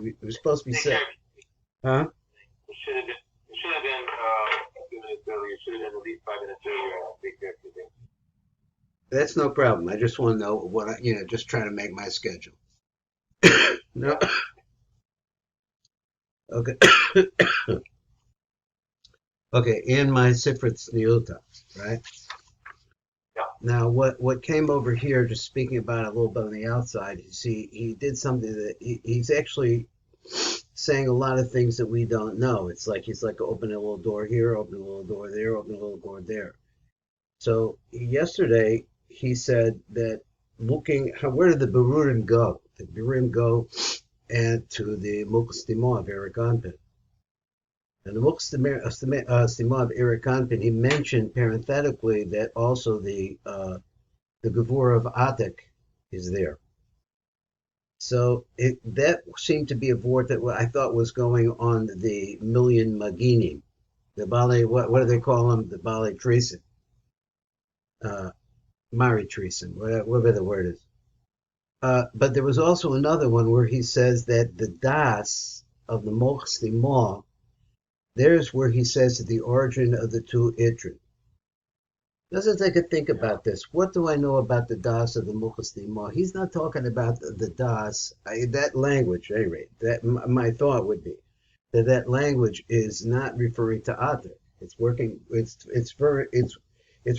we're supposed to be set. Huh? It should have been a few minutes earlier. It should have been at least 5 minutes earlier. I'll take care of everything. That's no problem. I just want to know what just trying to make my schedule. No. Yeah. Okay. Okay. In my Sifra Tzniuta, right? Yeah. Now, what came over here, just speaking about it a little bit on the outside, is he did something that he's actually saying a lot of things that we don't know. It's like he's like opening a little door here, opening a little door there, opening a little door there. So yesterday he said that where did the Berurim go? The Berurim go and to the Mukhstimah of Eric Anpin. And the Mukhstimah of Eric Anpin, he mentioned parenthetically that also the Gevurah of Atik is there. So that seemed to be a vort that I thought was going on the million Maginim. The Bale, what do they call them? The Bale Treason. Mari Treason, whatever the word is. But there was also another one where he says that the Das of the Mochstimah, there's where he says the origin of the two Idrin. Doesn't take a think about this. What do I know about the Das of the Mukhstimah? He's not talking about the Das, that language, at any rate. That my thought would be that language is not referring to Atik. It's working. It's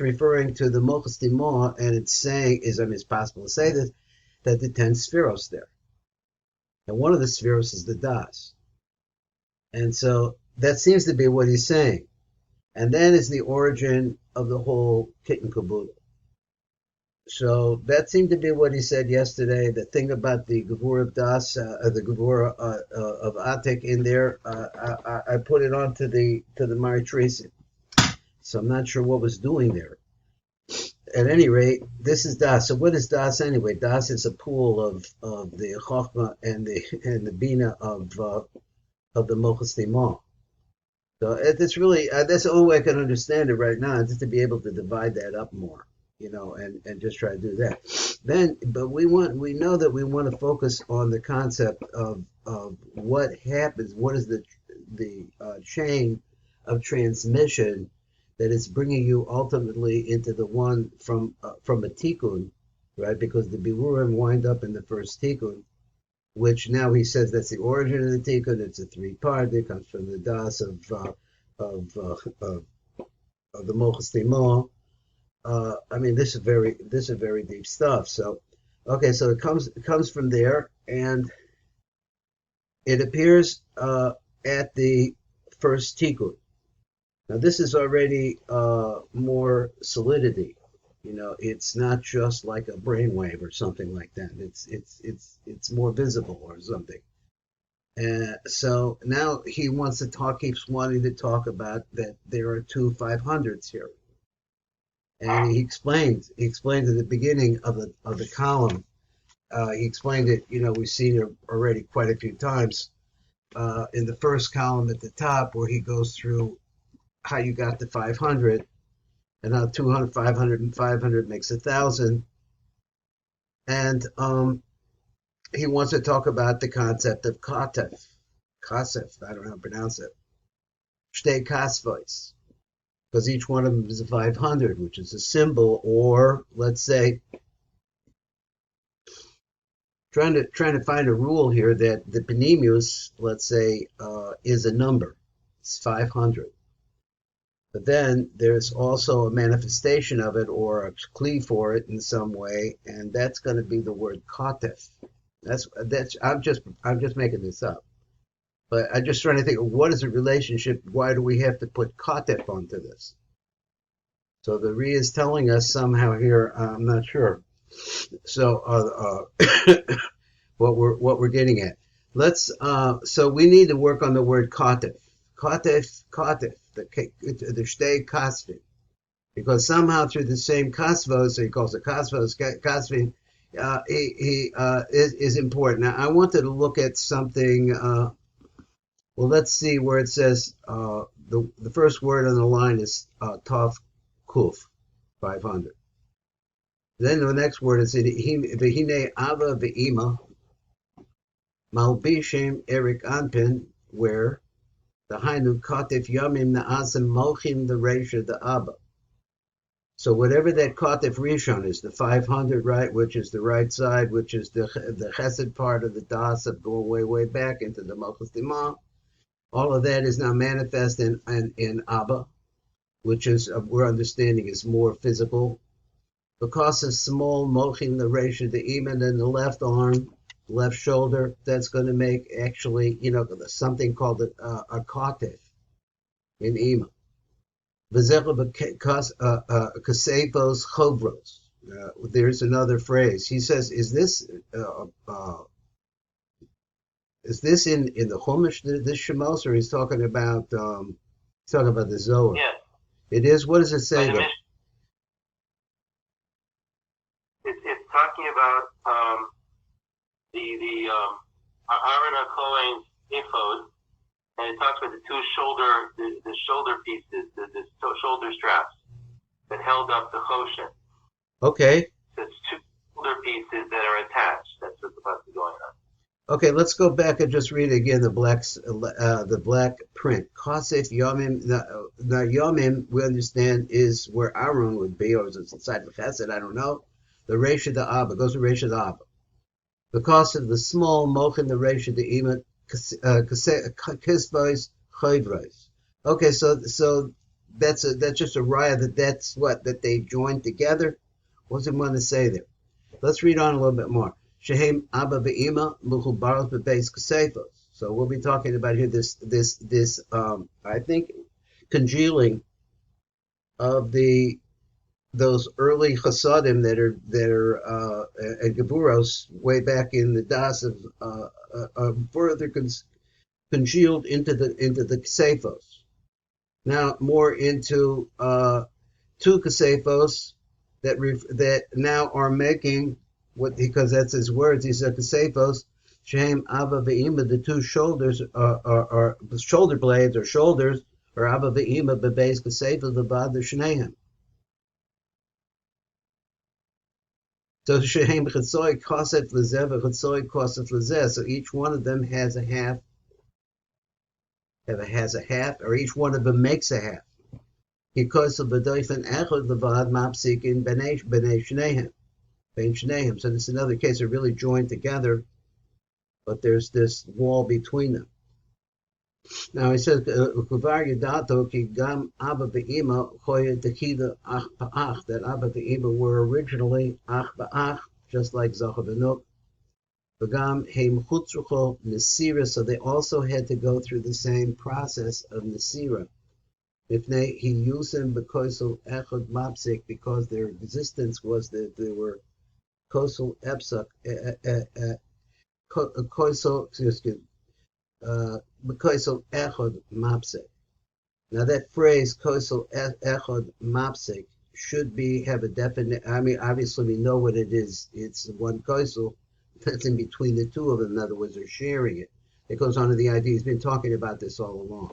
referring to the Mukhstimah, and it's saying it's possible to say this that the 10 spheros there, and one of the spheros is the Das, and so that seems to be what he's saying. And that is the origin of the whole kit and caboodle. So that seemed to be what he said yesterday. The thing about the Gevurah of Das, the Gevurah of Atik in there, I put it onto the Mari Tracy. So I'm not sure what was doing there. At any rate, this is Das. So what is Das anyway? Das is a pool of the Chochmah and the Bina of the Mochas Timah. So it's really that's the only way I can understand it right now, just to be able to divide that up more, and just try to do that. But we know that we want to focus on the concept of what happens, what is the chain of transmission that is bringing you ultimately into the one from a tikkun, right? Because the birurim wind up in the first tikkun, which now he says that's the origin of the tikkun. It's a three-part. It comes from the das of the Mochas Timah. I mean, this is very deep stuff. So, okay, so it comes from there, and it appears at the first tikkun. Now, this is already more solidity. It's not just like a brainwave or something like that. It's more visible or something. So now keeps wanting to talk about that there are two 500s here, and he explained at the beginning of the column. He explained it. We've seen it already quite a few times in the first column at the top, where he goes through how you got to 500. And how 200, 500, and 500 makes 1,000. And he wants to talk about the concept of Kasef. Kasef, I don't know how to pronounce it. Shtei Kasvos. Because each one of them is a 500, which is a symbol, or let's say, trying to find a rule here that the Panemius, let's say, is a number. It's 500. But then there's also a manifestation of it, or a kli for it in some way, and that's going to be the word katef. That's I'm just making this up, but I'm just trying to think of what is the relationship. Why do we have to put katef onto this? So the Ri is telling us somehow here. I'm not sure. So what we're getting at. So we need to work on the word katef. Katef. The Shtei Kasvin, because somehow through the same Kasvos, so he calls it Kasvos, Kasvin, he is important. Now, I wanted to look at something. Well, let's see where it says the first word on the line is Tov Kuf, 500. Then the next word is V'hine Ava V'ima Malbishim Eric Anpin, where the Hainu Katif Yamim Na'asim Mochim the Resha the Abba. So whatever that Katif Rishon is, the 500, right, which is the right side, which is the Chesed part of the Das of going way, way back into the Malchus Dimah, all of that is now manifest in Abba, which is, we're understanding, is more physical. Because of small Mochim the Resha the Iman in the left arm, left shoulder, that's going to make actually, something called a Katif in Ima. Kasepos Chobros. There's another phrase. He says, is this in the Chumash, this Shemos, or he's talking about the Zohar? Yes. It is. What does it say there? It's talking about the Aaron HaKohen's ephod, and it talks about the two shoulder pieces, the shoulder straps that held up the choshen. Okay. So it's two shoulder pieces that are attached. That's what's about to be going on. Okay, let's go back and just read again the black print. Kasef Yomim. The Yomim, we understand, is where Aaron would be, or is it inside the Chesed? I don't know. The Resha the Abba goes to Resha the Abba. Because of the small Mochin the Resha the Imat Kisbois Chodros. Okay, so that's just a raya that's what that they joined together. What does it want to say there? Let's read on a little bit more. Shehem Abba ve'ima muchubaros bebeis kasefos. So we'll be talking about here this I think congealing of those early chasadim that are and geburos way back in the das of further congealed into the kasefos. Now more into two kasefos that now are making what, because that's his words. He said kasefos shehem abba ve'ima, the two shoulders are shoulder blades or shoulders, or abba ve'ima bebeis kasefos v'bad l'shneihem. So shehem chetzoi koset l'zeh v'chetzoi koset l'zeh. So each one of them has a half, or each one of them makes a half. Because of b'doifen echad levad mapsik in b'nei shnehem. So this is another case they're really joined together, but there's this wall between them. Now he says, that Abba ve'ima were originally ach ba'ach, just like Zachar v'nuk. So they also had to go through the same process of Nesira. If he used them because of echad mapsik, because their existence was that they were kosel epsak, kosel echad mapsik. Now that phrase kosel echad mapsik should have a definite. I mean, obviously we know what it is. It's one kosel that's in between the two of them. In other words, they're sharing it. It goes on to the idea. He's been talking about this all along.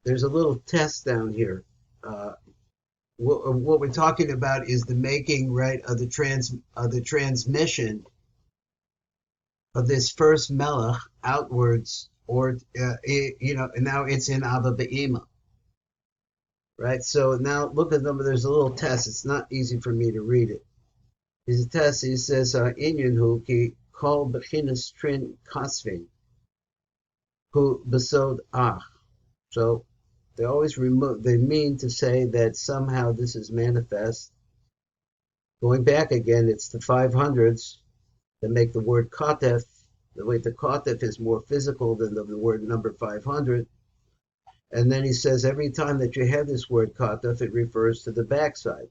There's a little test down here. What we're talking about is the making, right, of the transmission of this first melech outwards, or and now it's in Abba Be'ima, right? So now look at them. There's a little test. It's not easy for me to read it. There's a test. He says, "Inyan hu ki kol bechinas trin kasvin hu besod ach." So they always they mean to say that somehow this is manifest. Going back again, it's the 500s that make the word katef. The way the katef is more physical than the word number 500. And then he says every time that you have this word katef, it refers to the backside.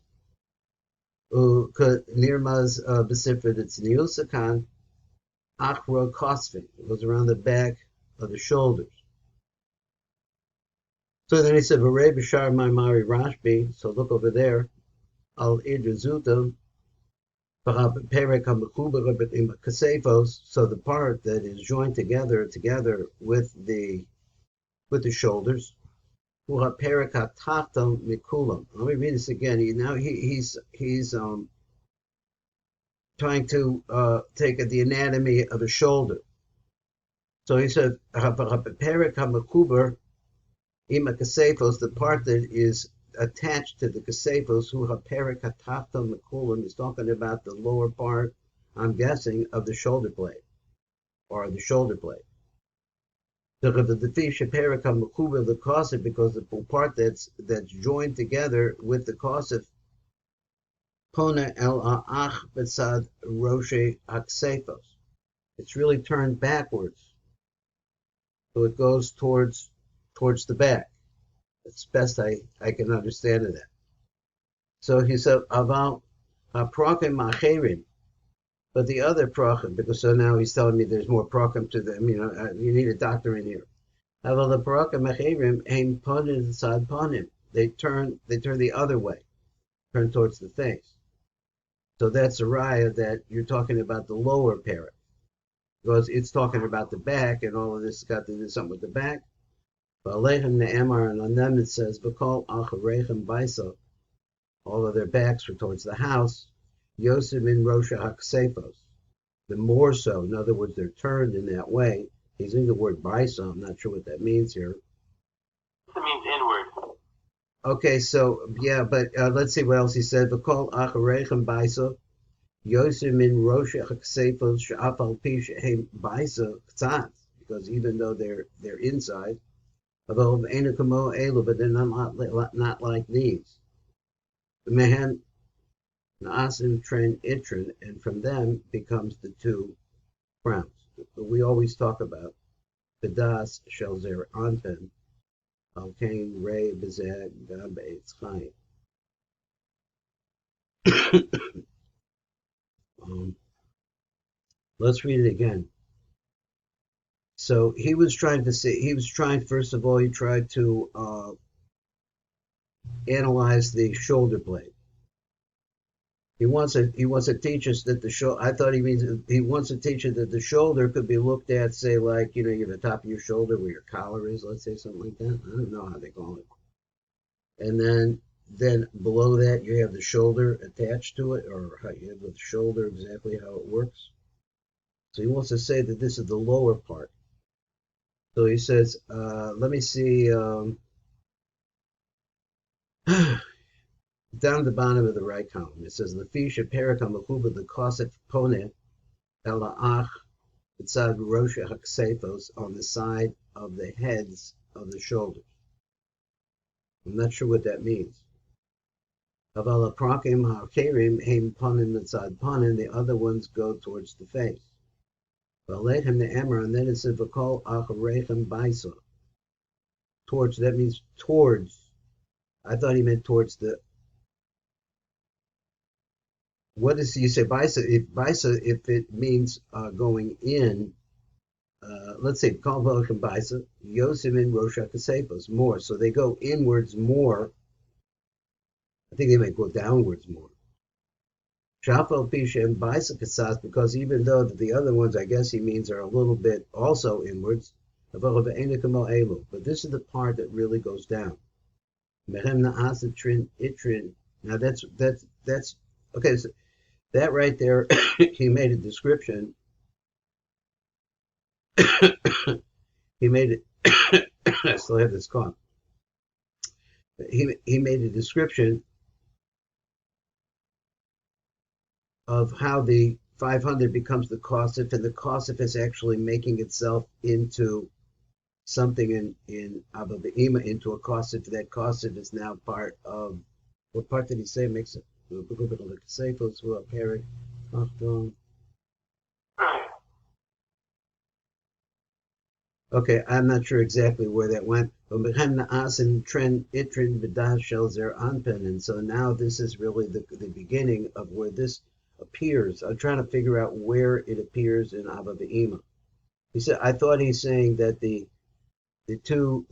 Nirmaz b'sifra tzniusakan achro kosvin. It goes around the back of the shoulders. So then he said, "V'rei b'shar ma'amari Rashbi." So look over there. Al idrizuto perek ha'mechuber b'im kasefos. So the part that is joined together with the shoulders. Hu perek ha'tachton mikulam. Let me read this again. He's trying to take the anatomy of a shoulder. So he said, "Haperek hamakuber ima kasefos," the part that is attached to the kasefos, who haperek hatafton mekulim, is talking about the lower part, I'm guessing, of the shoulder blade, or the shoulder blade. So the fish haperek hamakuber the kosef, because the part that's joined together with the kosef, pona el ach betzad roshe haksefos. It's really turned backwards. So it goes towards the back. It's best I can understand of that. So he said, Aval prokim acherim, but the other prokim, because so now he's telling me there's more prokim to them, you need a doctor in here. Aval the prokim acherim aim ponim sad ponim. They turn the other way, turn towards the face. So that's a raya that you're talking about the lower parrot, because it's talking about the back, and all of this has got to do something with the back. V'aleichem ne'emar, and on them it says, v'kol achareichem baisa, all of their backs were towards the house, Yosem in Rosha Haksefos. The more so, in other words, they're turned in that way. He's in the word baisa, I'm not sure what that means here. It means inward. Okay, so, yeah, but let's see what else he said. V'kol achareichem baisa, Yosem in Rosha Haksefos, she'afal pi she'hem baisa k'tzat, because even though they're inside, but they're not like these. Mehen naasim tren itrin, and from them becomes the two crowns. We always talk about Kedas shel zer anpen, al kain rei bezeh gam be'etz chayim. Let's read it again. So he was trying, first of all, he tried to analyze the shoulder blade. He wants to teach us that the shoulder. I thought he wants to teach us that the shoulder could be looked at, say, like, you have the top of your shoulder where your collar is, let's say, something like that. I don't know how they call it. And then below that you have the shoulder attached to it, or how you have the shoulder, exactly how it works. So he wants to say that this is the lower part. So he says, let me see, down the bottom of the right column, it says, Lefisha Perikam Lakuba the Kosef Pone Elaach B'tzad Rosha Haksefos, on the side of the heads of the shoulders. I'm not sure what that means. Avala Prakim Hakerim Haim Ponim B'tzad Ponim, the other ones go towards the face. Valechem the Emor, and then it says V'kol Acharechem Baisa. Towards, that means towards. I thought he meant towards the. What does he say? Baisa, if it means going in, let's say Kol Valechem Baisa, Yosim in Rosh Hashanah, more. So they go inwards more. I think they might go downwards more. Shafal Pisha and Baisa Kasas, because even though the other ones, I guess he means, are a little bit also inwards, but this is the part that really goes down. Now that's okay. So that right there, he made a description. He made it. I still have this cough. He made a description of how the 500 becomes the Kosef, and the Kosef is actually making itself into something in Abba Be'ima, into a Kosef. That Kosef is now part of, what part did he say makes it? Okay, I'm not sure exactly where that went. And so now this is really the beginning of where this appears. I'm trying to figure out where it appears in Abba Be'ima. He said, I thought he's saying that the two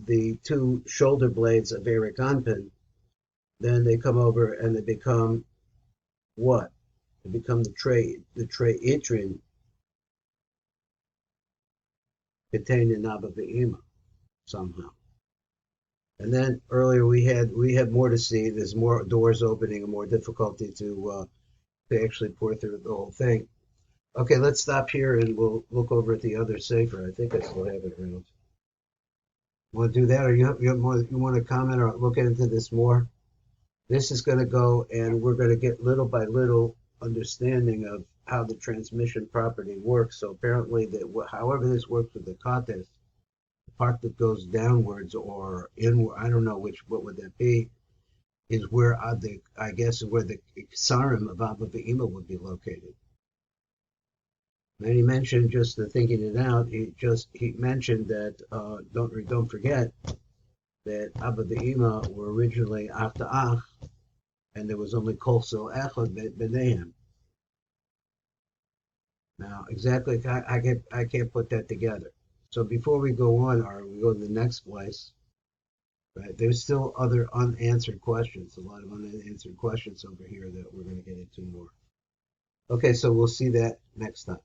shoulder blades of Eric Anpin, then they come over and they become what? They become the tray itrin contained in Abba Be'ima somehow. And then earlier we had more to see. There's more doors opening and more difficulty to actually pour through the whole thing. Okay, let's stop here and we'll look over at the other safer. I think I still have it around. Want to do that, or you want to comment or look into this more? This is going to go, and we're going to get little by little understanding of how the transmission property works. So apparently, that however this works with the contest, the part that goes downwards or inward, I don't know what would that be, is where I guess where the Ksarim of Abba Ve'ima would be located. And he mentioned just the thinking it out. He mentioned that don't forget that Abba Ve'ima were originally Ach to Ach, and there was only Kol Sil Echad B'neihem. Now, exactly, I can't put that together. So before we go on, or we go to the next place, right? There's still other unanswered questions, a lot of unanswered questions over here that we're going to get into more. Okay, so we'll see that next time.